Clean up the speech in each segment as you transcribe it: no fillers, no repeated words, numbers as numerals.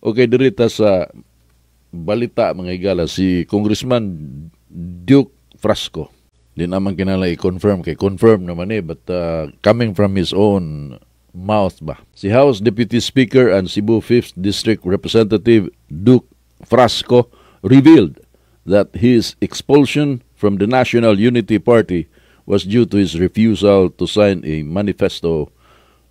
Okay, dirita sa balita mga higala si Congressman Duke Frasco. Di naman kinala i-confirm kay confirm naman but coming from his own mouth ba. Si House Deputy Speaker and Cebu 5th District Representative Duke Frasco revealed that his expulsion from the National Unity Party was due to his refusal to sign a manifesto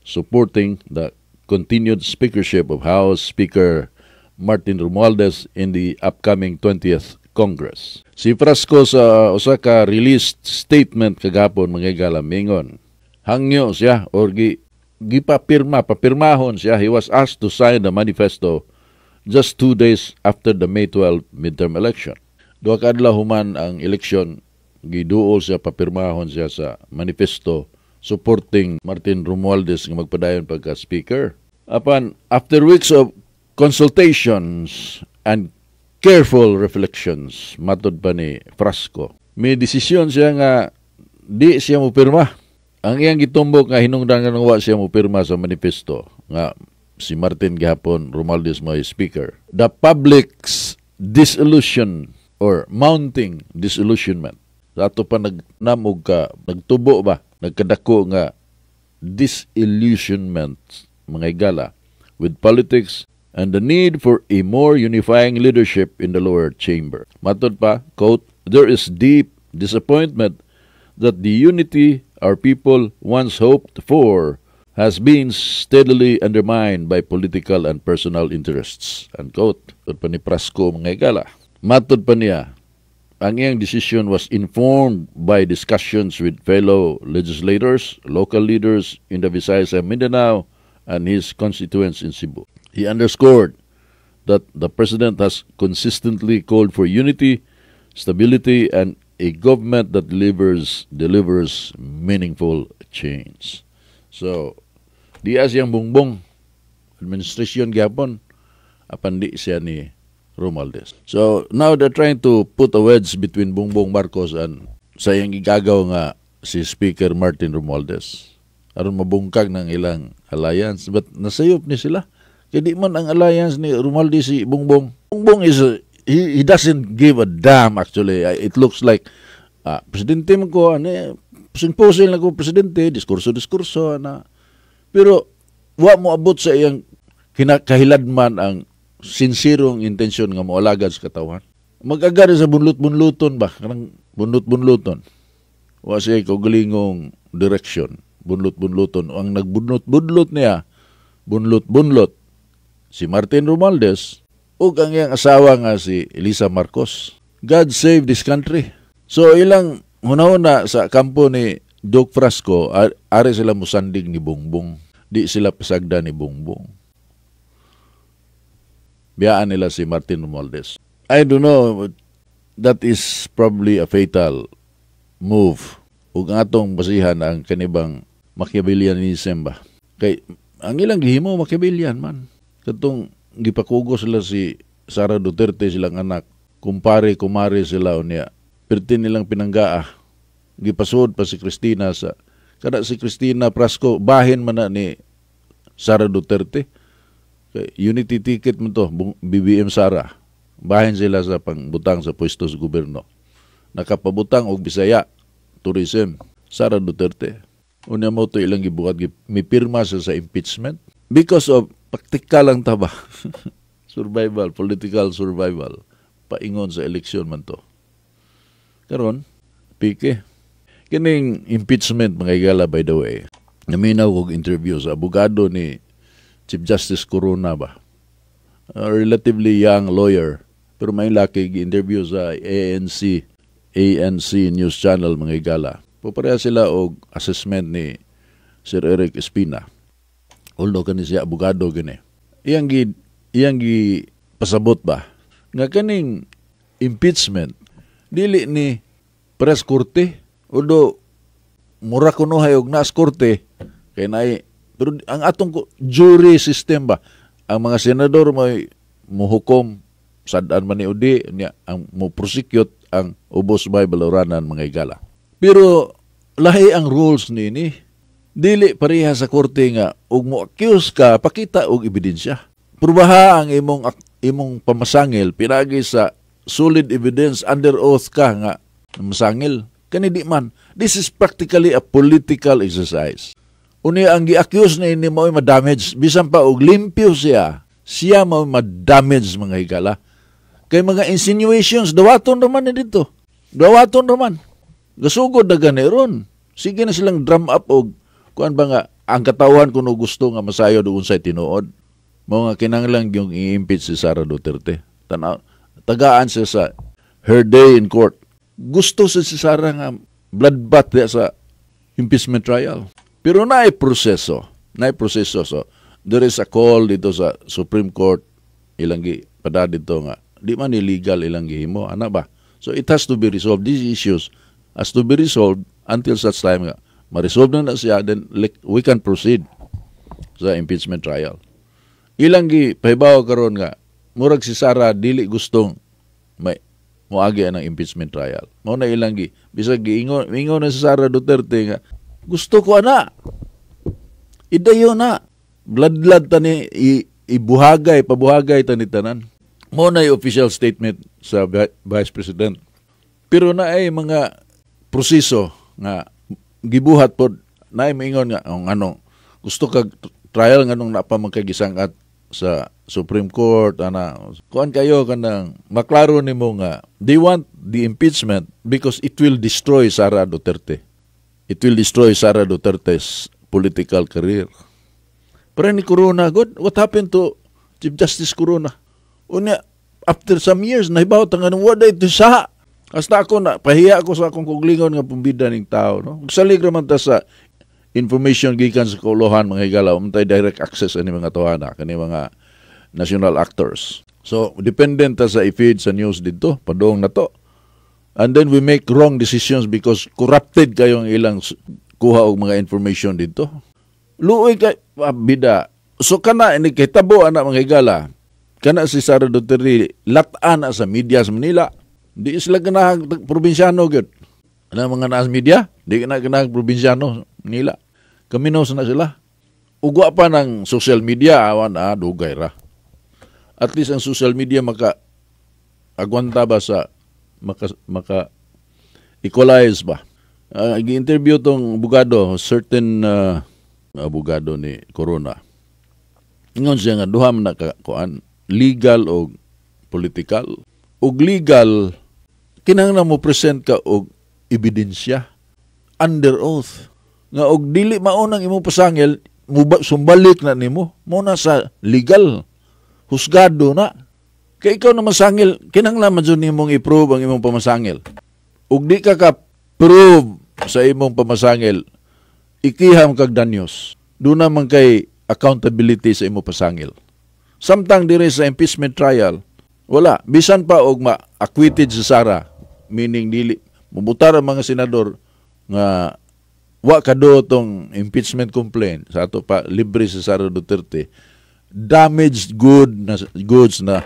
supporting the continued speakership of House Speaker Martin Romualdez in the upcoming 20th Congress. Si Frasco sa usa ka released statement kagapon mga higala mingon, hangyo siya or papirmahon siya. He was asked to sign the manifesto just 2 days after the May 12 midterm election. Duha ka adlaw human ang eleksyon, giduol siya, papirmahon siya sa manifesto supporting Martin Romualdez nga magpadayon pagka-speaker. After weeks of consultations and careful reflections, matod pa ni Frasco, may desisyon siya nga di siya mupirma. Ang iyang gitumbok nga hinungdan nga wa siya mupirma sa manifesto nga si Martin gihapon Romualdez mo speaker. The public's disillusion or mounting disillusionment. Ato pa nagnamog ka, nagtubo ba, nagkadako nga disillusionment mga higala with politics and the need for a more unifying leadership in the lower chamber. Matod pa, quote, there is deep disappointment that the unity our people once hoped for has been steadily undermined by political and personal interests. Unquote. Matod pa ni Frasco mga higala. Matod pa niya, ang iyang decision was informed by discussions with fellow legislators, local leaders in the Visayas and Mindanao, and his constituents in Cebu. He underscored that the President has consistently called for unity, stability, and a government that delivers meaningful change. So, di siyang bungbong administration gyapon, apan di siya ni Romualdez. So, now they're trying to put a wedge between Bongbong Marcos and sayang igagaw nga si Speaker Martin Romualdez. Aron mabungkag ng ilang alliance. But nasayop ni sila. Kaya di man ang alliance ni Romualdez si Bongbong. Bongbong is, he doesn't give a damn actually. It looks like, presidente mo ko, pusin-pusin lang ko presidente, diskurso-diskurso, pero wa mo abot sa iyang kinakahiladman ang sinsirong intensyon nga moalagad sa katawan. Mag-agad sa bunlut-bunluton ba? Kanang bunlut-bunluton. Wa siya kaugalingong direksyon. Bunlut-bunluton. Ang nagbunlut-bunlut niya, bunlut-bunlut, si Martin Romualdez o ang iyang asawa nga si Elisa Marcos. God save this country. So ilang hunahuna sa kampo ni Duke Frasco, ari sila musandig ni Bongbong. Di sila pasagda ni Bongbong. Biyaan nila si Martin Romualdez. I don't know, that is probably a fatal move. Ug atong basihan ang kanibang Machiavellianism ba. Kay ang ilang gihimo Machiavellian man. Katong gipakugo sila si Sara Duterte silang anak, kumare-kumare sila unya. Perti nilang pinanggaa. Gipasud pa si Cristina sa kada si Cristina Frasco bahin man na ni Sara Duterte. Unity ticket mo to, BBM Sara. Bahin sila sa pangbutang sa pwesto sa gobyerno. Nakapabutang og Bisaya, tourism, Sara Duterte. Una mo to ilang gibuhat, may pirma sa impeachment. Because of praktikal lang taba. Survival, political survival. Paingon sa eleksyon man to. Karon, pike. Kining impeachment mga higala by the way, naminaw kong interview sa abogado ni Chief Justice Corona ba. A relatively young lawyer. Pero may laki gi-interview sa ANC News Channel mga higala. Papareha sila og assessment ni Sir Eric Espina. Although kani siya abogado gani. Iyang gi pasabot ba nga kaning impeachment dili ni press korte although mura kuno hayog nas korte kay naay pero ang atong jury system ba ang mga senador may muhukom sadaan man ni udi niya ang mo prosecute ang ubos may baloranan mga higala. Pero lahi ang rules nini. Dili pareha sa korte nga ug mo accuse ka pakita og ebidensya. prubaha ang imong pamasangil pinagi sa solid evidence under oath ka nga masangil. Kani di man. This is practically a political exercise. Uni ang gi-accuse na ini mo ma-damage. Bisan pa og limpyo siya mo ma-damage mga higala. Kay mga insinuations, dawaton naman na dito. Dawaton naman. Gasugod na ganiron. Sige na silang drum up og kuan ba nga ang katawan kuno gusto nga masayo doon sa tinuod. Mga kinanglang yung i-impeach si Sara Duterte. Tagaan siya sa her day in court. Gusto sa si Sara nga bloodbath sa impeachment trial. Pero naay proseso. So, there is a call dito sa Supreme Court. Ilang pada dito nga. Di man illegal ilang gihimo. Ana ba? So it has to be resolved. These issues has to be resolved until such time nga. Ma-resolve na siya, then we can proceed sa impeachment trial. Ilang pahibaw karon nga. Murag si Sara dili gustong may moagi ang impeachment trial. Mao na ilang bisag giingon na si Sara Duterte nga gusto ko ana. Idayo na. Blood tani pabuhagay tani tanan. Mao na yung official statement sa Vice President. Pero na ay mga proseso nga gibuhat pod na ay maingon nga gusto kag trial nganong napamangkagisangat sa Supreme Court kuan kayo kanang maklaro nimo nga they want the impeachment because it will destroy Sara Duterte. It will destroy Sara Duterte's political career. Pero ni Corona, God, what happened to Chief Justice Corona? Unya, after some years, nahibaw tangan wala ito sa. Hasta ako pahiya ako sa akong kuglingon nga pumbida ning tao. No? Magsalig raman ta sa information gikan sa kaulohan mga higala, umtay direct access ani mga tawana, kani mga national actors. So, dependent ta sa i-feed sa news dito, padong na to. And then we make wrong decisions because corrupted kayong ilang kuha og mga information dito. Luoy kay bida. So kana ini kitabo ana mga higala. Kana si Sara Duterte lat-an sa media sa Manila. Di sila ganang probinsyano gyud. Ana mga naas media, di ganang probinsyano nila. Kaminos na sila. Ugwa pa ng social media awan dugay ra. At least ang social media agwanta ba sa maka equalize ba. Gi-interview tong abogado, certain abogado ni Corona. Ingon siya nga duha man kuan legal o political. Og legal kinahanglan mo present ka og ebidensya under oath nga og dili maunang imong pasangil sumbalik na nimo mo na sa legal husgado na kay ikaw na masangil kinahanglan man jud nimong i-prove ang imong pamasangil ug di ka prove sa imong pamasangil ikiham kag danyos do naman kay accountability sa imong pasangil samtang dire sa impeachment trial wala bisan pa og ma-acquitted si Sara meaning dili mubutar ang mga senador nga wa kado tong impeachment complaint sa ato pa libre si Sara Duterte damaged goods na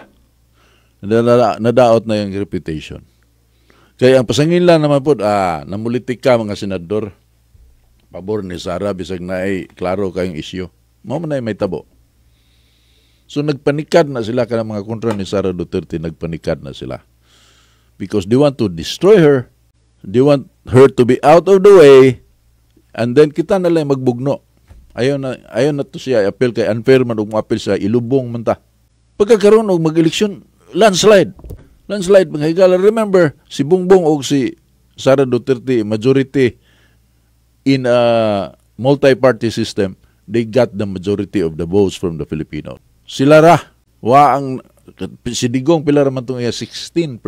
nadaot na yung reputation. Kaya ang pasangila naman po namulitik ka mga senador pabor ni Sara bisag na ay klaro kayong isyu. Mao man ay may tabo. So nagpanikad na sila kanang mga kontra ni Sara Duterte nagpanikad na sila. Because they want to destroy her. They want her to be out of the way. And then kita na lang magbugno. Ayaw na to siya appeal kay unfair man og appeal sa ilubong man ta. Pagkakaroon og mag-eleksyon, landslide mga higala. Remember, si Bongbong og si Sara Duterte majority in a multi-party system, they got the majority of the votes from the Filipino. Sila ra si Digong pila ra man tong 16%.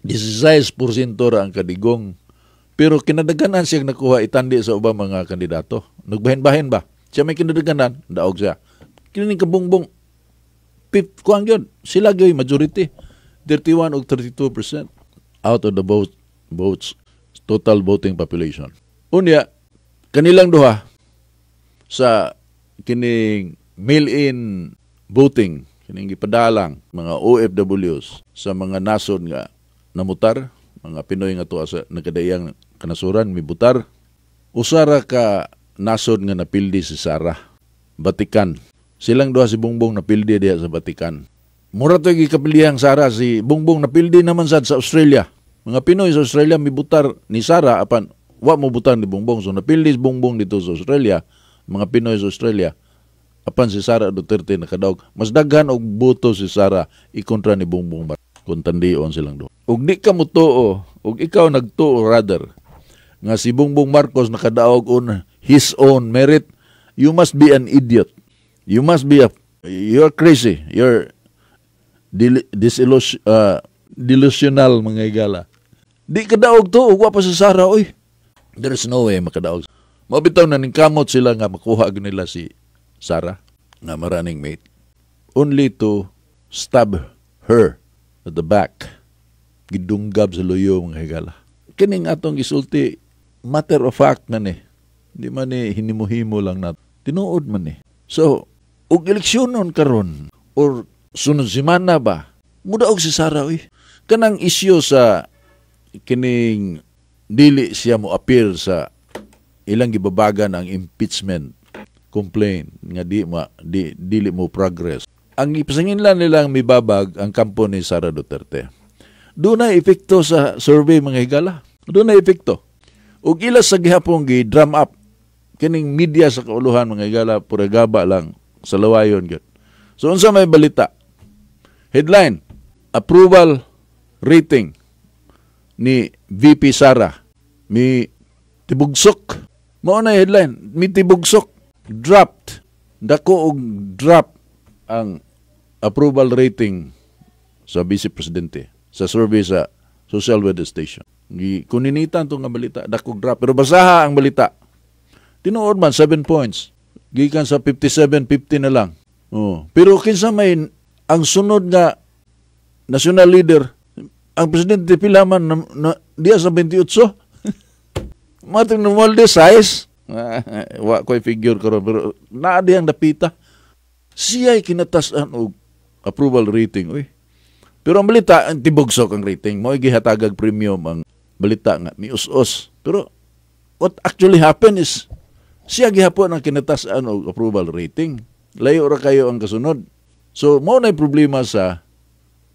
16% ra ang kadigong. Pero kinadaganan siya nakuha itandi sa ubang mga kandidato. Nagbahin-bahin ba? Siya may kinadaganan, daog siya. Kinining kabongbong, kuang yun, sila gawin majority. 31 o 32% out of the votes, total voting population. Unya, kanilang duha sa kining mail-in voting, kining ipadalang mga OFWs sa mga nasod nga namutar, mga Pinoy nga tuwa sa nagkadayang kanasuran, mibutar. Usara ka nasod nga napildi si Sara. Vatican. Silang duha si Bongbong napildi diha sa Vatican. Mura to gikapilihang Sara, si Bongbong napildi naman sad sa Australia. Mga Pinoy sa Australia mibutar ni Sara apan wa mo butar ni Bongbong. So napildi si Bongbong dito sa Australia, mga Pinoy sa Australia. Apan si Sara Duterte nakadaog. Mas daghan og boto si Sara ikontra ni Bongbong kung tandion silang duha. Ug di ka mo tuo, ug ikaw nagtuo rather nga si Bongbong Marcos nakadaog on his own merit, you must be an idiot. You must be you're crazy. You're delusional mga igala. Di kadaog to, ug wa pa si Sara oy. There's no way makadaog. Mabitaw na ning kamot sila nga makuha nila si Sara nga running mate only to stab her at the back. Gidunggab sa luyo mga higala. Kining atong gisulti matter of fact man eh. Di man eh hinimuhimo lang na tinuod man eh. So, ug eleksyonon karon or sunod semana ba mudaog si Sara oy. Kanang issue sa kining dili siya mo appeal sa ilang gibabagan ang impeachment complaint nga dili mo progress. Ang ipasanginlan nilang mibabag ang kampo ni Sara Duterte. Doon na epekto sa survey mga higala. Doon na epekto. Ug ila sa gihapon gi-drum up kining media sa kauluhan mga higala pura gaba lang sa lawayon gyud. So unsa may balita? Headline: approval rating ni VP Sara mi tibugsok. Mao na headline, mi tibugsok, dropped. Dako og drop ang approval rating sa Vice Presidente sa survey sa social weather station. Kuninitan to nga balita, dako drop pero basaha ang balita. Tinuod man 7 points. Gikan sa 57-50 na lang. Oh, pero kinsa may ang sunod nga national leader, ang presidente pila man diya sa 28. Mating normal de size. Wa ko'y figure karon pero naa diyang napita. Siya'y kinatasan og approval rating. Uy. Pero ang balita, ang tibugsok ang rating. Mo'y gihatagag premium ang balita nga. Mius-us. Pero what actually happened is siya gihapon ang kinatasan og approval rating. Layo ra kayo ang kasunod. So, mo na'y problema sa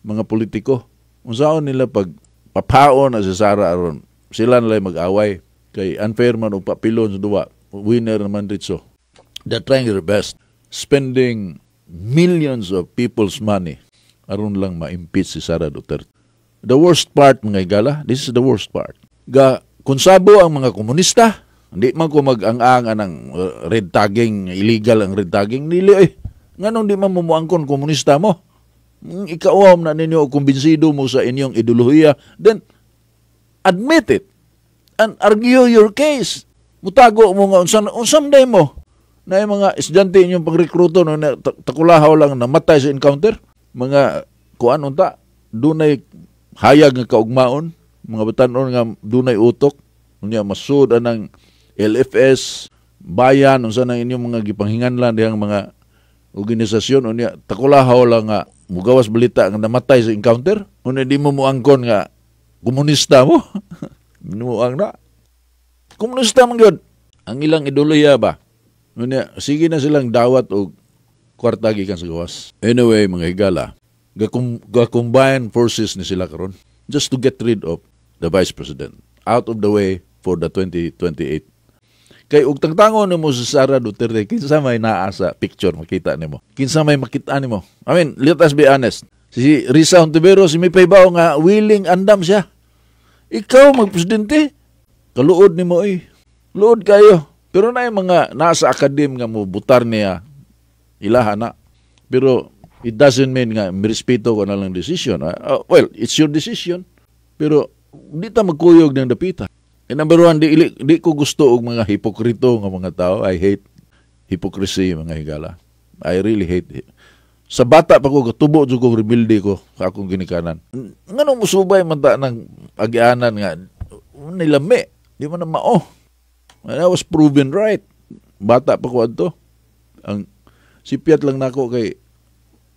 mga politiko. Unsaon nila pag papaon na si Sara aron. Sila nala'y mag-away. Kay unfair man o papilon sa duwa. Winner naman dito. They're trying their best. Spending millions of people's money aron lang ma-impeach si Sara Duterte. The worst part mga igala, this is the worst part. Kung sabo ang mga komunista, hindi man ko mag-ang-ang anang red tagging, illegal ang red tagging. Nili eh, nganong di man mumuangkon komunista mo? Ikawam na ninyo o kumbinsido mo sa inyong ideolohiya, then admit it. And argue your case. Mutago mo nga, unsam day mo na yung mga estudyante inyong pagrekruto no, na takulahaw lang namatay sa encounter. Mga kuan unta, dunay hayag nga kaugmaon, mga batanon nga dunay utok, unya masud anang LFS, bayan, unsa nang inyong mga gipanghinganlan dihang mga organisasyon, unya takulahaw lang nga mugawas balita nga namatay sa encounter, unya di mo muangkon nga komunista mo. Minuang na. Komunista man yun. Ang ilang ideolohiya ba? Sige na silang dawat o kwarta gikan sa gawas. Anyway, mga higala, ga-combine forces ni sila karon just to get rid of the Vice President. Out of the way for the 2028. Kay ug tangtangon nimo si Sara Duterte, kinsa may naa sa picture makita nimo. Kinsa may makita nimo. I mean, let us be honest. Si Risa Hontiveros, si may paybaw nga willing andam siya. Ikaw magpresidente, kaluod ni mo eh. Luod kayo. Pero na yung mga nasa akadim nga mo butar niya, ilaha na. Pero it doesn't mean nga mirespeto ko na lang decision. Well, it's your decision. Pero di ta magkuyog ng dapita. And number one, di ko gusto og mga hipokrito nga mga tao. I hate hypocrisy mga higala. I really hate it. Sa bata pa ko, katubo dyan ko, rebuilde ko, sa akong ginikanan. Nganong musubay man ta ng agianan nga, nilami, di man na mao. And I was proven right. Bata pa ko adto. Ang sipiat lang nako kay,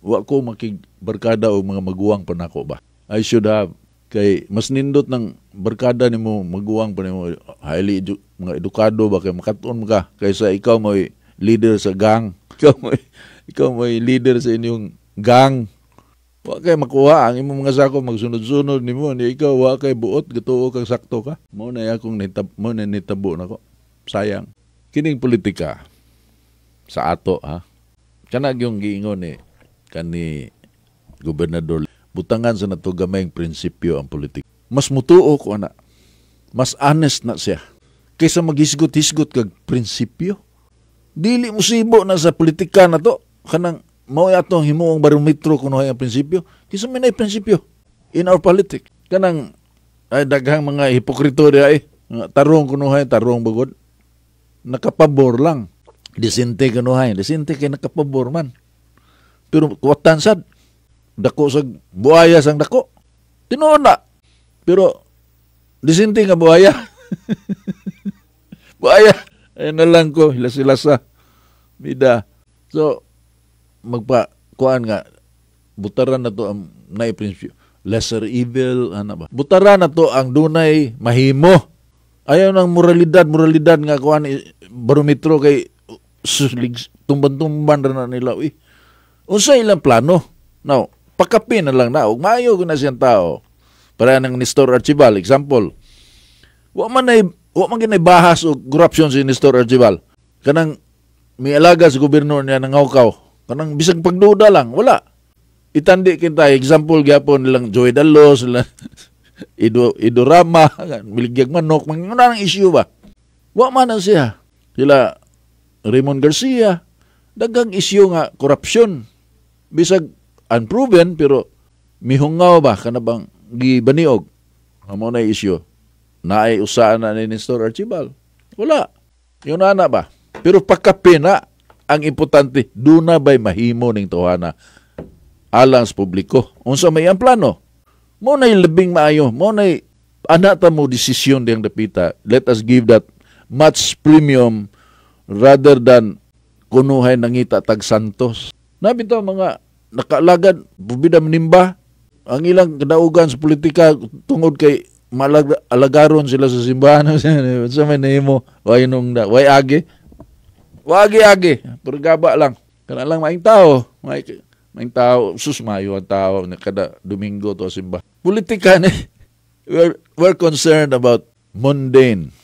wa ko makigbarkada o mga maguwang pa nako ba. I should have, kay mas nindot ng barkada ni mo, maguwang pa ni mo, highly mga edukado ba, kay makatuon ka, kaysa ikaw mo'y leader sa gang, ikaw may leader sa inyong gang. Wa kay makuha ang imong mga sako magsunod-sunod nimo ni ikaw wa kay buot gatuo kag sakto ka. Mao na akong nitabo nako. Sayang. Kining politika sa ato ha. Kana yung giingon ni kani gobernador butangan sa nato gamayng prinsipyo ang politika. Mas mutuo ko ana. Mas honest na siya kaysa maghisgot-hisgot kag prinsipyo. Dili mo sibo na sa politika na to kanang mao atong himuong barometro kuno ang prinsipyo. Kisa may nay prinsipyo in our politics. Kanang ay daghang mga hipokrito ay tarong kuno tarong bugod. Nakapabor lang. Disente kuno disente kay nakapabor man. Pero kuwatan sad dako sa buaya sang dako. Tinuod na. Pero disente nga buaya. Buaya. Ayun na lang ko hilas-hilasa. Bida. So kuan nga butaran na to ang naiprinsipyo lesser evil ana ba butaran na to ang dunay mahimo ayaw ng moralidad nga kuan barometro kay tumban-tumban na nila unsa ilang plano now pakapin na lang na ug maayo na siyang tao para nang Nestor Archibal example wa man ginay bahas og corruption si Nestor Archibal kanang may alaga sa gobyerno niya nangawkaw kanang bisag pagduda lang, wala. Itandi kita, example gyapon nilang Joy Dalos, nilang Idorama, Miligyag Manok, mga nang issue ba? Wa man na siya. Sila Raymond Garcia, dagang issue nga korupsyon. Bisag unproven, pero mihungaw ba, kanabang gibaniog. Amo na issue. Naay usaan na ni Nestor Archibal. Wala. Yun na ba? Pero pagkapina, ang importante, duna ba'y mahimo ning tuwana alang sa publiko. Unsa may ang plano? Mo na'y labing maayo. Mo na'y anata mo desisyon diyang dapita. Let us give that much premium rather than kunuhay nangita tag Santos. Nabito mga nakaalagad, bubida manimba, ang ilang kadaugan sa politika tungod kay alagaron sila sa simbahan. Sa may nahimo, way agi. Wagi-agi, pero gaba lang. Kana lang maing tao. Maing tao, susmayo ang tao na kada Domingo to simba. Politika ni, we're concerned about mundane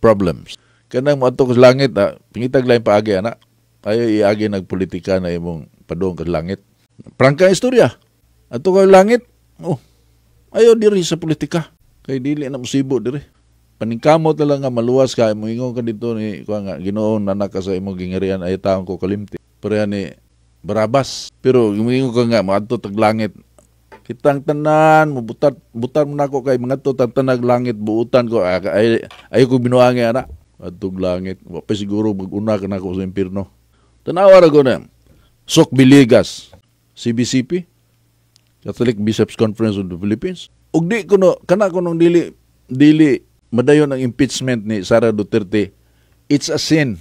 problems. Kanang mo ato sa langit, pingitag lang paagi, anak. Ayaw iagi nagpolitika na imong padong sa langit. Prangka istorya. Ato ka langit, ayaw diri sa politika. Kay dili na musibo diri. Paningkamot na lang nga maluwas ka, moingon ka dito ni Ginoon nanak ka sa imong gingarian ay taong ko kalimti. Pero yan ni Barabas. Pero moingon ka nga maadto tag langit. Kitang tanan mo butan mo nako kay mga to tanag langit buutan ko ay ko binuangi ana adtong langit. Wa pa siguro mag-una ka nako sa impierno. Tanawa ra ko na. Sok Biligas, CBCP, Catholic Bishops Conference of the Philippines. Ug di kuno kana kunong dili madayon ang impeachment ni Sara Duterte. It's a sin.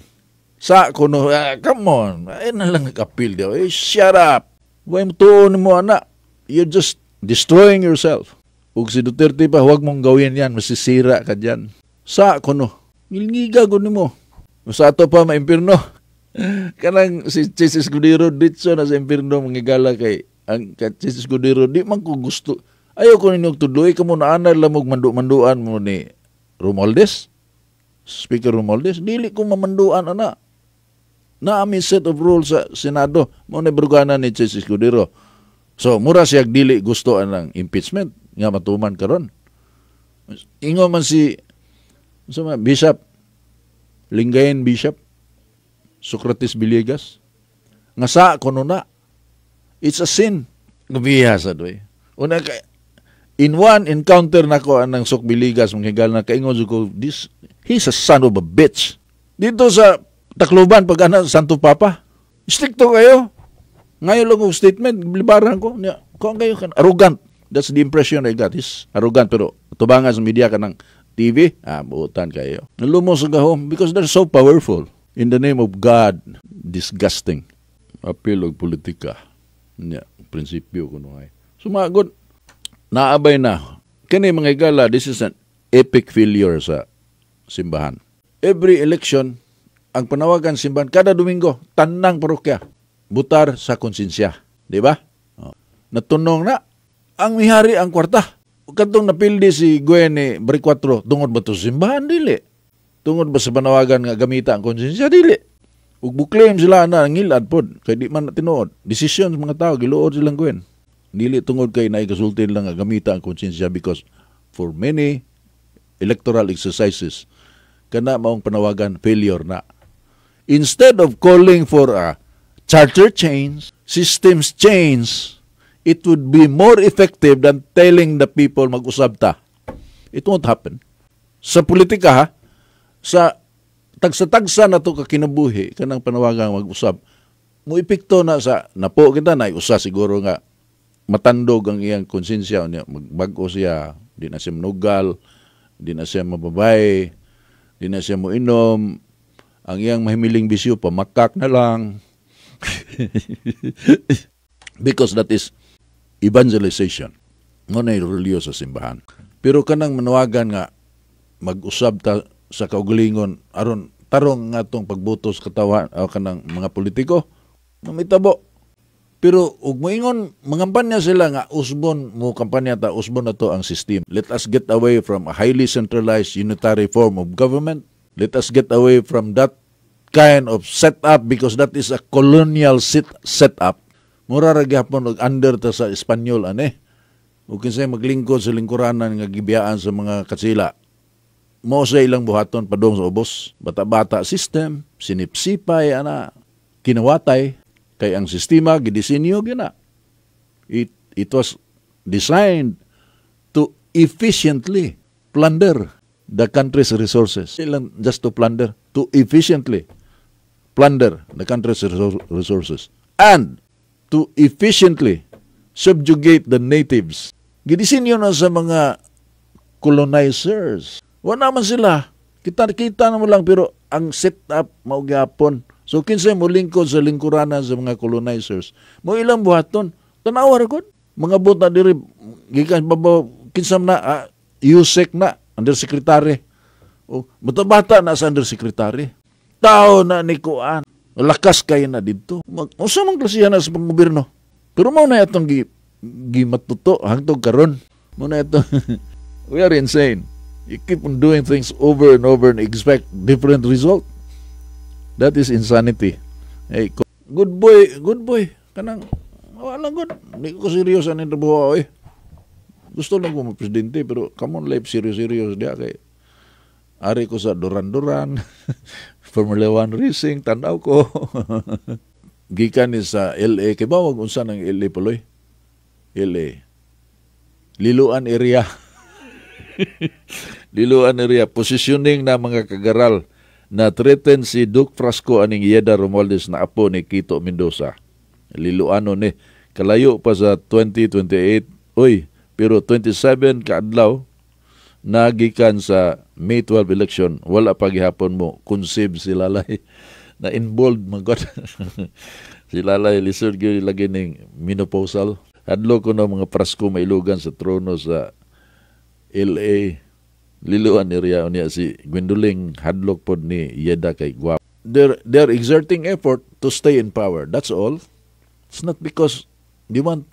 Sa kuno, come on. Ay na lang kapil daw. Shut up. Huwag mo tuon mo, anak. You're just destroying yourself. Ug si Duterte pa, huwag mong gawin yan. Masisira ka dyan. Sa kuno. Ngilngiga ko ni mo. Sa ato pa, maimpirno. Kanang si Jesus Escudero, ditso na sa impirno, mangigala kay ang Jesus Escudero, di man ko gusto. Ayaw ko ninyong tuloy ka mo na anay lamog manduan mo ni Romualdez, Speaker Romualdez, dili ko mamanduan ana. Naami set of rules sa Senado, mo na brugana ni Jesus Escudero. So, mura siya dili gusto ang impeachment, nga matuman karon. Ingo man si Bishop, Lingayen Bishop, Socrates Villegas, nga sa kuno na, it's a sin. Gabiha sa doy. Una kay in one encounter nako anang Sok Biligas manghigal na kaingon ko he's a son of a bitch. Dito sa Tacloban pag Santo Papa, stricto kayo. Ngayon lang ko statement, libaran ko. Kung kayo kan arrogant. That's the impression I got. He's arrogant pero tubangan sa media ka ng TV, buutan kayo. Nalumos sa gahom because they're so powerful. In the name of God, disgusting. Apil og politika. Prinsipyo kuno ay. Sumagot naabay na. Kani mga igala, this is an epic failure sa simbahan. Every election, ang panawagan simbahan, kada Domingo, tanang parokya. butar sa konsensya, di ba? Natunong na ang mihari ang kwarta. Katong napildi si Gwen ni Bari 4, tungod ba to sa simbahan? Dili. Tungod ba sa panawagan nga gamita ang konsensya? Dili. Ug buklaim sila na ngilad pod kay di man tinuod. Desisyon sa mga tao giluod silang Gwen. Dili tungod kay naikasulti lang nga gamita ang konsensya because for many electoral exercises kana maong panawagan failure na. Instead of calling for a charter change, systems change, it would be more effective than telling the people mag-usab ta. It won't happen. Sa politika ha, sa tagsa-tagsa na to kakinabuhi, kanang panawagang mag-usab, mo epekto na sa, napo kita na usa siguro nga, matandog ang iyang konsensya, magbago siya, di na siya manugal, di na siya mababay, di na siya moinom, ang iyang mahimiling bisyo, pamakak na lang. Because that is evangelization. Ngunay reliyo sa simbahan. Pero kanang manawagan nga mag-usab ta sa kaugalingon aron tarong nga tong pagbutos katawan o kanang mga politiko namitabo. Pero ug moingon mangampanya sila nga usbon mo kampanya ta usbon na to ang system. Let us get away from a highly centralized unitary form of government. Let us get away from that kind of setup because that is a colonial setup. Mura ra gyapon og under ta sa Espanyol ane. Ug kinsay maglingkod sa lingkuranan nga gibiyaan sa mga katsila. Mo sa ilang buhaton padong sa ubos. Bata-bata system, sinipsipay ana, kinawatay kay ang sistema gidisenyo gina. It was designed to efficiently plunder the country's resources. Ilang just to plunder, to efficiently plunder the country's resources and to efficiently subjugate the natives. Gidisenyo na sa mga colonizers. Wala naman sila. Kita na mo lang pero ang setup maugyapon. So kinsay mo lingkod sa lingkuranan sa mga colonizers. Mo ilang buhaton. Tanawa ra gud. Mga buta diri gikan babaw kinsam na USEC na undersecretary. O bata na sa undersecretary. Tao na ni kuan. Lakas kayo na dito. Usa man klasihan na sa panggobyerno. Pero mao na itong gimatuto hangtod karon. Mao na ito. We are insane. You keep on doing things over and over and expect different result. That is insanity. Hey, good boy. Kanang wala good. Hindi ko seryoso ang trabaho eh. Gusto lang ko mag-presidente pero come on life serious dia kay ari ko sa Duran-Duran, Formula 1 racing, tanaw ko. Gikan ni sa LA, kay ba wag unsa ng LA puloy? LA. Liluan area. Liluan area. Positioning na mga kagaral na threaten si Duke Frasco aning Yeda Romualdez na apo ni Quito Mendoza. Liluano ni. Kalayo pa sa 2028. Uy, pero 27 kaadlaw nagikan sa May 12 election, wala pa gihapon mo conceive si Lalay na involved magod. Si Lalay lisod gyud lagi ning menopausal. Hadlo ko na mga Prasko mailugan sa trono sa LA. Liluan area niya si Gwendolyn hadlok pod ni Yeda kay Guap. They're exerting effort to stay in power. That's all. It's not because they want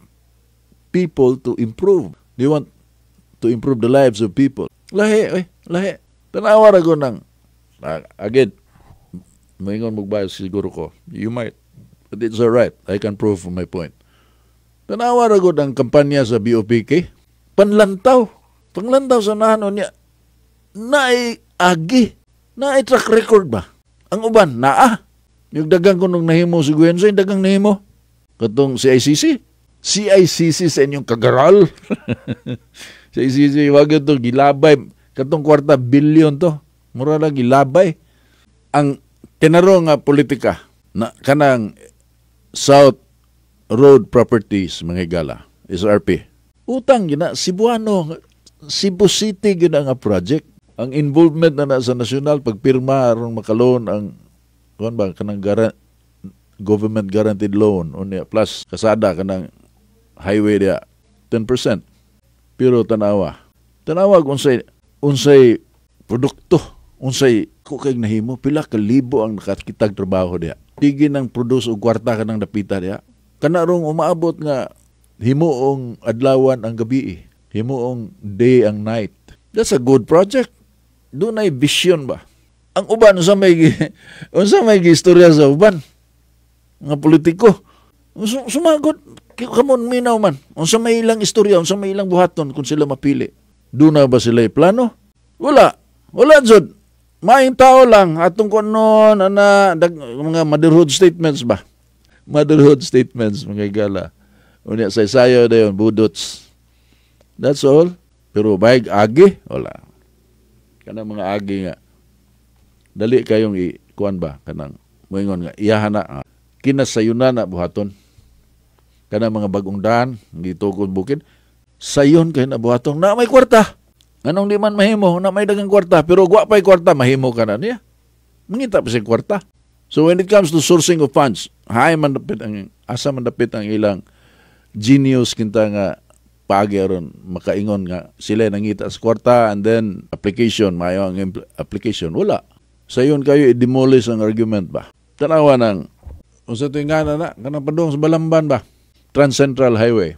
people to improve. They want to improve the lives of people. Lahi. Tanawa ra ko nang again, maingon magbayad siguro ko. You might. But it's alright. I can prove my point. Tanawa ra ko ang kampanya sa BOPK. Panglantaw sa nahanon niya. Naay agi. Naay track record ba? Ang uban, naa. Yung dagang ko nung nahimo si Gwenzo, yung dagang nahimo. Katong CICC. CICC sa inyong kagaral. CICC, wag ito, gilabay. Katong kwarta bilyon to. Mura lang, gilabay. Ang tinaro nga politika na kanang South Road Properties, mga higala, SRP. Utang gina, Cebuano, Cebu City gina nga project. Ang involvement na sa nasyonal, pagpirma, aron makalon ang kanang government guaranteed loan plus kasada kanang highway dia 10%. Pero tanawa unsay produkto, unsay kukay nahimo, pila ka libo ang nakakitag trabaho dia. Digi nang produce og kwarta ka ng dapita diha. Kana rong umaabot nga himuong adlawan ang gabi, himuong day ang night. That's a good project. Doon ay vision ba? Ang uban unsa may istorya sa uban nga politiko. Sumagot kamon minaw man. Unsa may ilang istorya, unsa may ilang buhaton kung sila mapili. Doon na ba sila plano? Wala jud. Maing tao lang atong kuno mga motherhood statements ba? Motherhood statements mga igala. Unya sa sayo dayon budots. That's all. Pero bayag agi wala. Kanang mga agi nga dali kayong ikuan ba kanang moingon nga iyahana kinasayunan na buhaton. Kanang mga bagong daan gitukod bukid sayon kay na buhaton na may kwarta. Anong di man mahimo na may dagang kwarta pero wa pay kwarta mahimo kana niya. Mangita pa si kwarta. So when it comes to sourcing of funds, asa man dapit ang ilang genius kinta nga paagi aron makaingon nga sila nangita sa kwarta and then application mayo ang application wala. Sayon kayo i-demolish ang argument ba. Tanawa nang unsa to nga na kanang padung sa Balamban ba? Trans Central Highway.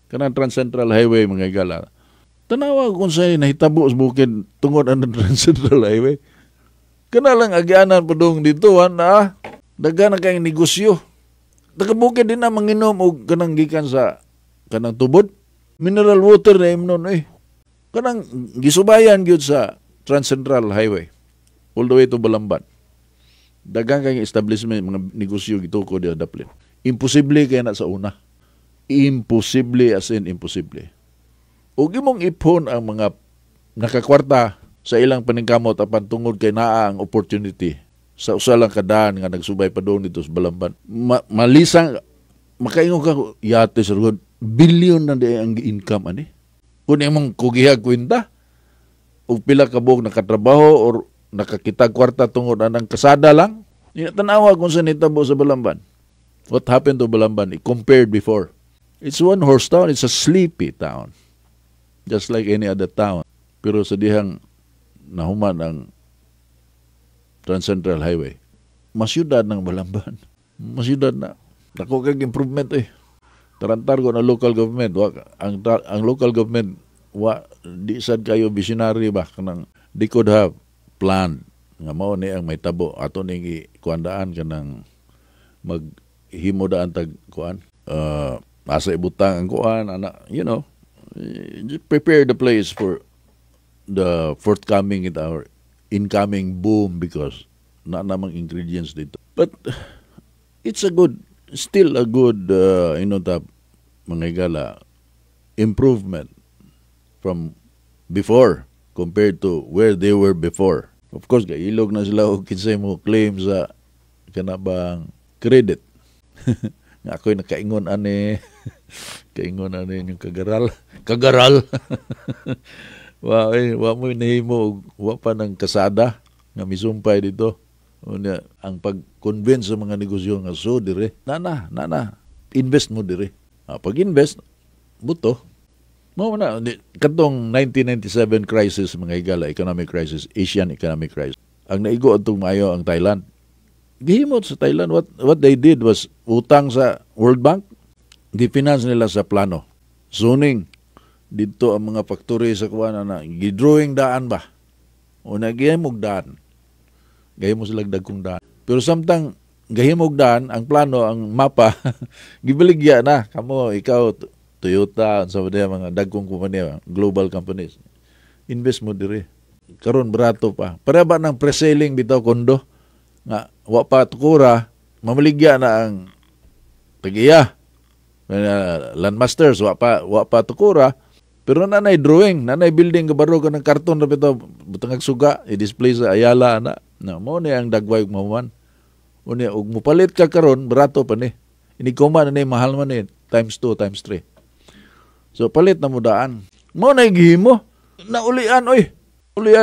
Kanang Trans Central Highway mga igala. Tanawa kung sa'yo nahitabo sa bukid tungod ang Trans Central Highway. Kana lang agyanan pa dong dito, daga na kayong negosyo. Tagabukid din na manginom o kanang gikan sa kanang tubod. Mineral water na imnon, Kanang gisubayan gyud sa Trans Central Highway. All the way to Balamban. Dagang kayong establishment, mga negosyo gito ko di adaplin. Imposible kaya na sa una. Imposible as in imposible. Ug imong ipon ang mga nakakwarta sa ilang paningkamot apan tungod kay naa ang opportunity sa usa lang kadaan nga nagsubay pa doon dito sa Balamban. Malisang makaingon ka yate sa rugod billion na di ang income ani. Kung imong kugihag kwenta ug pila ka buok nakatrabaho or nakakitag kwarta tungod anang kasada lang, tanawa kung sa nitabo sa Balamban. What happened to Balamban compared before? It's one horse town, it's a sleepy town. Just like any other town. Pero sa dihang nahuman ang Trans Central Highway, masyudad ng Balamban. Masyudad na. Ako kag improvement Tarantar ko na local government. Ang local government, di sad kayo visionary ba? Kanang, they could have planned. Nga mao ni ang may tabo. Ato ning ikuandaan kanang maghimo daan tag kuan. Asa ibutang ang kuan, prepare the place for the forthcoming and our incoming boom because na namang ingredients dito. But it's still a good, mga igala, improvement from before compared to where they were before. Of course, ilog na sila o kinsay mo claim sa kanabang credit. Nga ako'y nakaingon kaingon yung kagaral. Wa mo nahimo wa pa ng kasada nga misumpay dito. Unya ang pag-convince sa mga negosyo nga so dire. Nana, invest mo dire. Pag-invest buto. Mao na katong 1997 crisis mga igala, economic crisis, Asian economic crisis. Ang naigo adtong maayo ang Thailand. Gihimot sa Thailand, what they did was utang sa World Bank, di-finance nila sa plano. Zoning, dito ang mga factory sa kuwana na, gidrawing daan ba? O nagihimog daan. Gahimo sila dagkong daan. Pero samtang gahimog daan, ang plano, ang mapa, gibaligya na. Kamo, ikaw, Toyota, sa mga dagkong kumpanya, global companies. Invest mo diri. Karon barato pa. Para ba ng pre-selling bitaw kondo? Nga wa pa tukura mamaligya na ang tagiya landmasters wa pa tukura pero nanay drawing nanay building kabaro ka ng karton na bitaw butang suga i-display sa Ayala na mo ni ang dagway mahuman unya ug mupalit ka karon barato pa ni ini kuma na ni mahal man ni times 2 times 3 so palit na mo daan mo na gihimo na ulian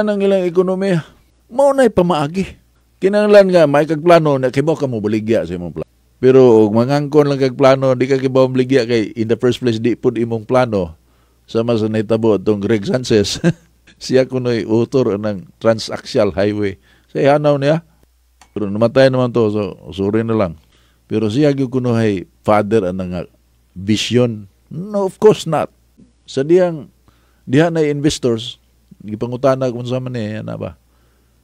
ang ilang ekonomiya mo na pamaagi. Kinahanglan nga may kag plano na kibaw ka mo baligya sa imong plano. Pero mangangkon lang kag plano di ka kibaw baligya kay in the first place di pud imong plano sama sa nahitabo atong Greg Sanchez. Siya kunoy author ng Transaxial Highway. Say hanaw niya Pero namatay naman to, so sorry na lang. Pero siya gyud kuno hay father ang nga vision. No, of course not. Sa diha na investors, gipangutana kung sa man ana ba.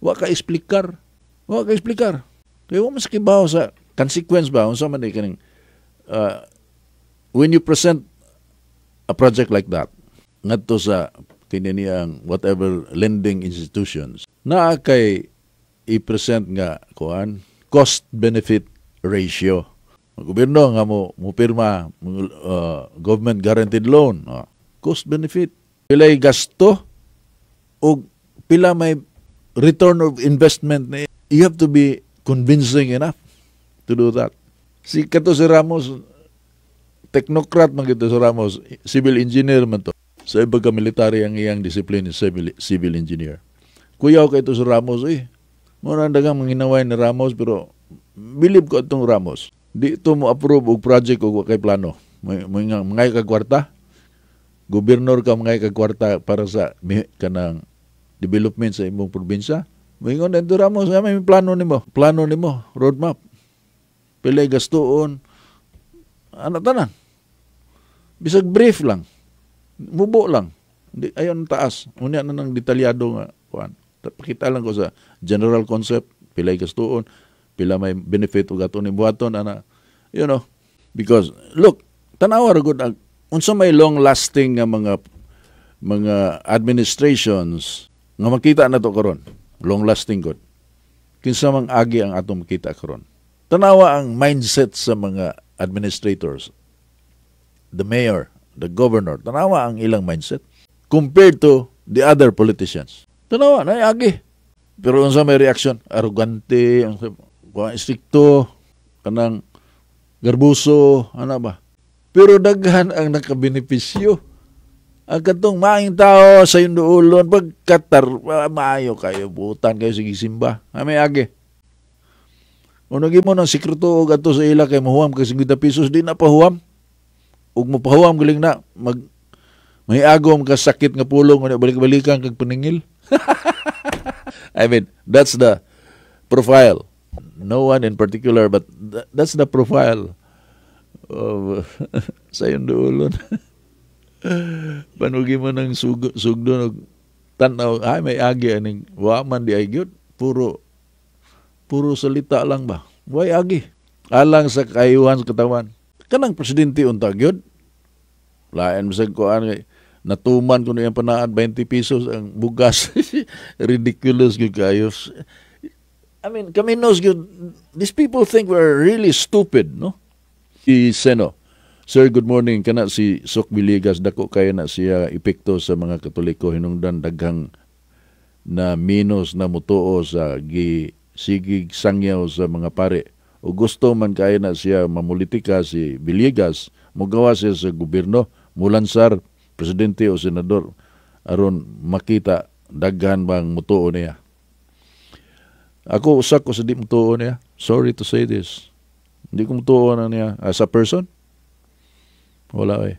Wa ka explicar. Kaya wa mas kibaw sa consequence ba unsa man kaning when you present a project like that ngadto sa kiniyang whatever lending institutions na kay i-present nga kuan cost benefit ratio. Ang gobyerno nga mo pirma government guaranteed loan, cost benefit, pilay gasto o pila may return of investment. You have to be convincing enough to do that. Si Ramos, technocrat man kito si Ramos, civil engineer man to. Sa iba ka military ang iyang discipline is civil engineer. Kuyaw kay ito si Ramos, muna dagang manginaway ni Ramos, pero believe ko itong Ramos. Di ito mo approve og project o kay plano. Mga kagwarta, gobernador ka mga kagwarta para sa kanang development sa imong probinsya. Moingon na ito Ramos, may plano nimo, roadmap. Pilay gastuon, tanan. Bisag brief lang. Mubo lang. Ayon taas. Unya na ng detalyado nga kuan. Pakita lang ko sa general concept, pilay gastuon, pila may benefit ug ato ni buhaton ana. You know, because look, tanawa ra gud unsa may long lasting nga mga administrations nga makita na to karon. Long lasting gud. Kinsa mang agi ang atong makita karon. Tanawa ang mindset sa mga administrators. The mayor, the governor, tanawa ang ilang mindset compared to the other politicians. Tanawa, agi. Pero unsa may reaction? Arrogante, stricto, kanang garbuso, ano ba? Pero daghan ang nakabenepisyo. Ang katong maing tao sa yung duulon, pagkatar, maayo kayo, butan kayo, sige simba. May agi. Unagi mo ng sikreto o gato sa ila kay mahuam kay 50 pesos, di na pahuam. Ug mapahuam galing na may agom ka sakit nga pulong nga balik-balikan kag paningil. I mean, that's the profile. No one in particular, but that's the profile of sa yung duulon. Panugi mo ng sugdo og tanaw, may agi aning wa man di ay gyud, puro salita lang ba. Way agi. Alang sa kayuhan sa katawan. Kanang presidente unta gyud. Lain bisag kuan kay natuman ko na yung panaad 20 pesos ang bugas. Ridiculous gyud kayo. I mean, kami knows gyud, these people think we're really stupid, no? Si Seno, Sir, good morning. Kana si Sok Villegas, dako kayo na siya epekto sa mga Katoliko hinungdan daghang na minus na mutuo sa sigig sangyaw sa mga pare. O gusto man kaya na siya mamulitika si Villegas, mugawa siya sa gobyerno, mulansar, presidente o senador, aron makita daghan bang mutuo niya. Ako usak ko sa di mutuo niya. Sorry to say this. Hindi ko mutuo na niya as a person. Wala